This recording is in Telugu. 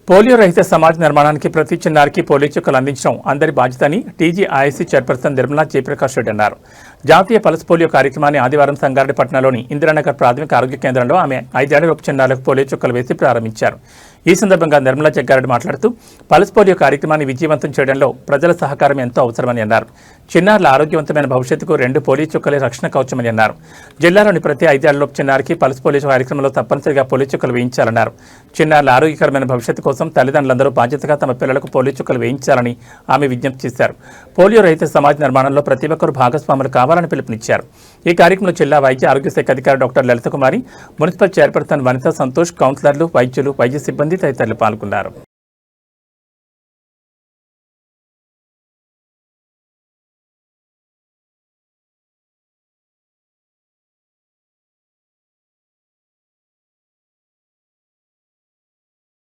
పోలియో రహిత సమాజ నిర్మాణానికి ప్రతి చిన్నారికి పోలియో చుక్కలు అందించడం అందరి బాధ్యతని టీజీఐసీ చైర్పర్సన్ నిర్మలా జయప్రకాష్ రెడ్డి అన్నారు. జాతీయ పల్స్ పోలియో కార్యక్రమాన్ని ఆదివారం సంగారెడ్డిపట్నంలోని ఇందిరానగర్ ప్రాథమిక ఆరోగ్య కేంద్రంలో ఆమె 5 ఏళ్లలోపు చిన్నారులకు పోలియో చుక్కలు వేసి ప్రారంభించారు. ఈ సందర్భంగా నిర్మలా జగ్గారెడ్డి మాట్లాడుతూ పల్స్ పోలియో కార్యక్రమాన్ని విజయవంతం చేయడంలో ప్రజల సహకారం ఎంతో అవసరమని అన్నారు. చిన్నారుల ఆరోగ్యవంతమైన భవిష్యత్తుకు 2 పోలియో చుక్కలే రక్షణ కవచమని అన్నారు. జిల్లాలోని ప్రతి 5 ఏళ్లలోపు చిన్నారికి పల్స్ పోలియో కార్యక్రమంలో తప్పనిసరిగా పోలియో చుక్కలు వేయించాలన్నారు. చిన్నారుల ఆరోగ్యకరమైన భవిష్యత్తు కోసం తల్లిదండ్రులందరూ బాధ్యతగా తమ పిల్లలకు పోలియో చుక్కలు వేయించాలని ఆమె విజ్ఞప్తి చేశారు. పోలియో రహిత సమాజ నిర్మాణంలో ప్రతి ఒక్కరూ భాగస్వాములు కావాలని పిలుపునిచ్చారు. ఈ కార్యక్రమంలో జిల్లా వైద్య ఆరోగ్య శాఖ అధికారి డాక్టర్ లలిత కుమారి, మున్సిపల్ చైర్పర్సన్ వనిత సంతోష్, కౌన్సిలర్లు, వైద్యులు, వైద్య సిబ్బంది తదితరులు పాల్గొన్నారు.